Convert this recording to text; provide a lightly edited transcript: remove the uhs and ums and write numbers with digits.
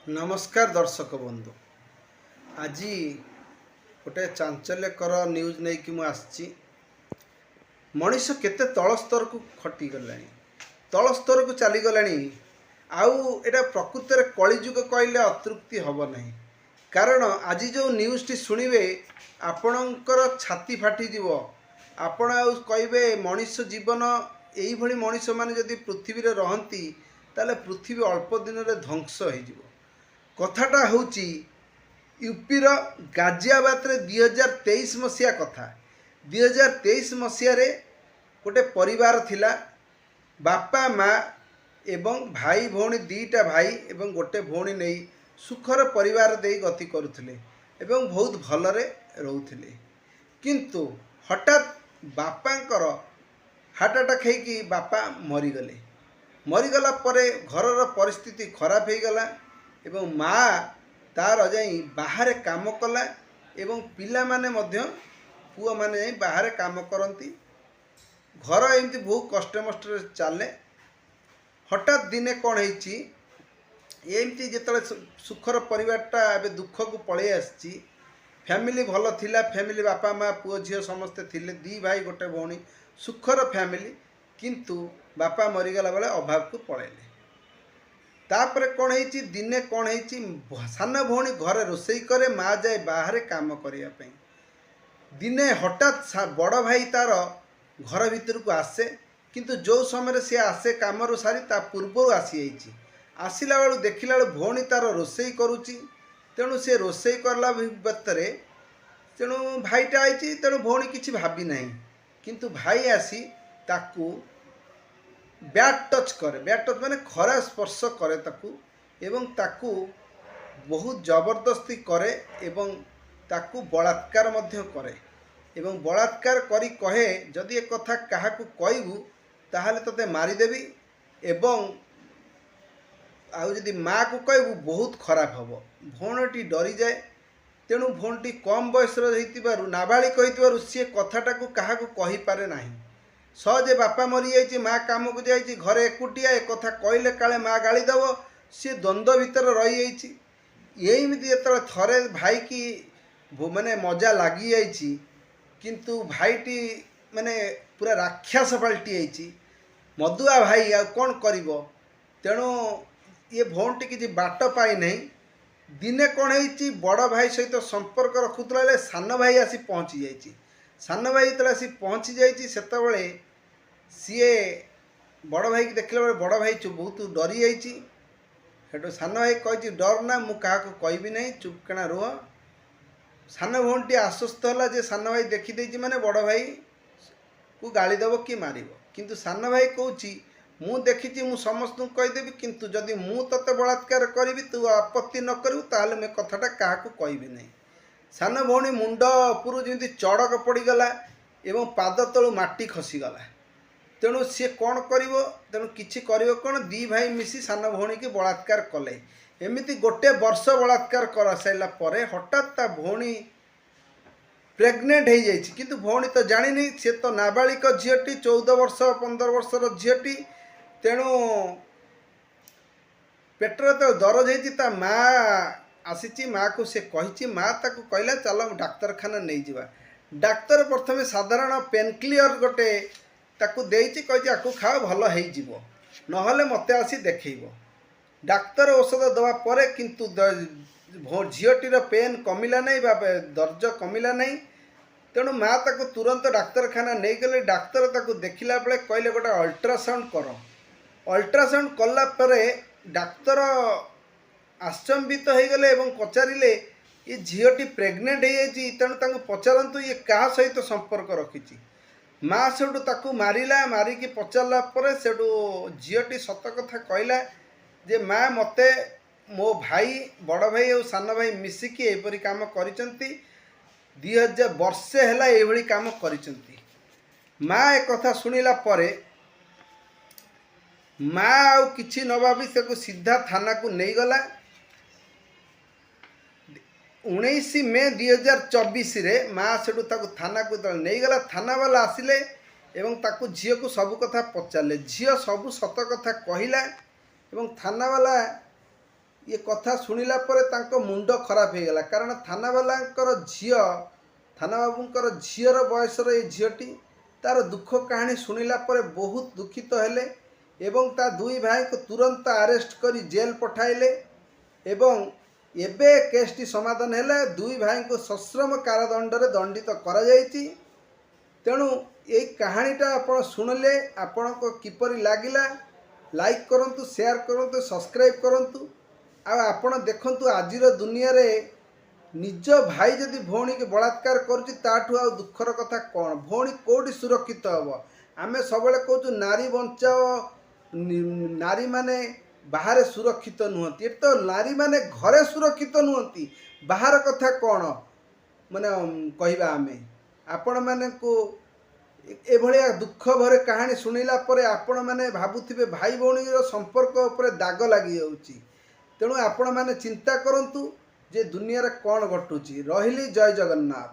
नमस्कार दर्शक बंधु। आज गोटे चांचल्यकर न्यूज नहीं कि मुझे मनीष केते तल स्तर को खटीगला तल स्तर को चलीगला आउ एटा प्रकृत में कलिजुग कहले अतृप्ति हम ना। कारण आज जो न्यूज़टी शुणवे आपणकर छाती फाटीज आपण कहे मनीष जीवन यही मनीष मैंने जदि पृथ्वी रहती ताले पृथ्वी अल्प दिन में ध्वंस हो कथाटा हूँ यूपीर गाजियाबाद रे 2023 मसीहा कथा। 2023 मसीह गोटे परिवार थिला बापा माँ एवं भाई भौणी दीटा भाई एवं गोटे भौणी नहीं सुखर परिवार दे गति करुथिले एवं बहुत भलरे रोउथिले। किंतु हठात बापांकर हार्ट अटैक होइकी बापा मरीगले। मरीगला परे घरर परिस्थिति खराब हो गला एवं माँ तार जाई बाहर काम कला एवं पिला माने मध्य पुआ माने जाई बाहर काम करती घर एमती बहुत कष्ट मष्ट चले। हठात दिने कौन होमती जो सुखर परिवारटा एवं दुख को पलि आसी फैमिली भल थिला फैमिली बापा माँ पुओ झील समस्ते थिले दी भाई गोटे भौणी सुखर फैमिली किंतु बापा मरीगला बेले अभाव को पलैले। तापर कौन होती दिने कौन होती सान भौणी घरे रोसई करे माँ जाए बाहर काम करने दिने हठात बड़ भाई तार घर भीतर को आसे किंतु जो समय सी आसे काम सारी ता पूर्व आसी आसला बेलू देखला बेलू भौणी तार रोसई करुच्ची तेणु सी रोसई करला भितर तेणु भाईटा आई तेणु भौणी किसी भावी ना किंतु भाई आसी ताकू बैड टच करे। बैड टच माने खरा स्पर्श करे ताकू एवं ताकू बहुत जबरदस्ती करे एवं ताकू बलात्कार मध्य करे एवं बलात्कार करी कहे जदि एक कथा काहाकू कहबू ताहले तते मारिदेवी एवं आउ जदि माँ को कहबू बहुत खराब हम। भौणटी डरी जाए तेणु भौणटी कम बयसर नाबालिक होइतिबारु सी कथाटा को काहाकू कहि पारे नाही। सहजे बापा मरी जाइए माँ काम को जाइए घरे एकुटिया एक कथा कहले काले माँ गाली दब सी द्वंद्व भितर रही यहीमती जो थरे भाई की माने मजा लगी जाइए किंतु भाईटी माने पूरा राक्षस पलटि मदुआ भाई आ कौन कर तेणु ये भौणटी किसी बाट पाई नहीं। दिने कौन होती बड़ भाई सहित संपर्क रखुला सान भाई आसी पहुँची जाइए। सान भाई जो आसी पहुँची जाइए से सीए बड़ भाई की देखला बेले बड़ भाई बहुत डरी जाइए। सान भाई कही डर ना मु क्या कहबी नहीं चुपकेना रुह। सान भौणटी आश्वस्त है जे सान भाई देखीदे माने बड़ भाई को गाली दब कि मार किंतु सान भाई कहूँ मु देखी मु समस्त कहीदेवी किंतु जदि मु तते बलात्कार करी तू आपत्ति न करू ताहले मैं कथाटा क्या कहबी नहीं। सान भौणी मुंड उपरू जमी चड़क पड़गला एवं पाद तलू माटी खसीगला तेणु सी कौन कर तेणु किसी कर कौन दी भाई मिसी सान भौणी की बलात्कार कले एमती गोटे वर्ष बलात्कार कर सारा पर हठात ता भौणी प्रेग्नेंट हो जाइए किंतु भौणी तो जानी सी तो नाबालिक झीटी 14 वर्ष 15 वर्षर झीटी तेणु पेटर तो दरज होती माँ आसी माँ को सी कही माँ ताक कहला चल डाक्तरखाना नहीं जावा। डाक्तर प्रथम साधारण पेनक्लियर गोटे ताकू देती कही खाओ भल हो नहले मत आसी देखब। डाक्तर औषध दवा पर किंतु झीटीर पेन कमिला नहीं दर्ज कमिला नहीं तेणु माँ ताकू तुरंत डाक्तरखाना नहीं गले। डाक्तर ताकू देखला बेले कहले गोटे अल्ट्रासाउंड कर। अल्ट्रासाउंड कला परे डाक्तर आश्चंबित हो गले एवं पचारे ये झीटी प्रेग्नेंट हो तेणु पचारतु ये क्या सहित संपर्क रखी। माँ सेठू ताकू मारिला मारिकी पचारा पर सेठू झीटी सत कथा कहला जे माँ मते मो भाई बड़ भाई और सान भाई मिसिकी एपरी काम करिसंती 2000 वर्षे है ये काम करिसंती। माँ एक कथा शुणिला परे माँ आउ किछि न भाभी से सीधा थाना को नहीं गला। 19 मे 2024 रे माँ सेठू ताकू थाना को नहीं गला। थाना वाला आसिले एवं ताकू झील को सब कथा पचारे झील सब सत कथा कहला एवं थाना वाला ये कथा शुणिला परे तांको मुंड खराब हो गला कारण थानावालांकर झियो थाना बाबूंकर झीर बयसर ये झीटी तार दुख कहानी शुणिला परे बहुत दुखित हेले एवं ता दुई भाई को तुरंत अरेस्ट करी जेल पठाइले एवं एबे केसटी समाधान है दुई भाई को सश्रम कारादंड रे दंडित करा जायछि। तेणु ये कहानीटा आपण शुणिले आपण को किपरि लागिला लाइक करंतु शेयर करंतु सब्सक्राइब करंतु आपण देखंतु आजिर दुनिया रे निज भाई जदि भौणी के बलात्कार करुच्ची ताठू आ दुखर कथा कौन भौणी कोटी सुरक्षित हम आमे सबले कहूँ नारी बंचाओ नारी माने बाहर सुरक्षित नुहति ये तो नारी माने घरे सुरक्षित नुहति बाहर कथा कौन माने कहवा आमे आपण माने को एभलिया दुख भरे कहानी शुणिला परे आपण माने भाबुथिबे भाई भौणी संपर्क उपरे दाग लगी जाउची। तेणु आपण माने चिंता करंतु जे दुनिया रे कौन घटुची। रहिली जय जगन्नाथ।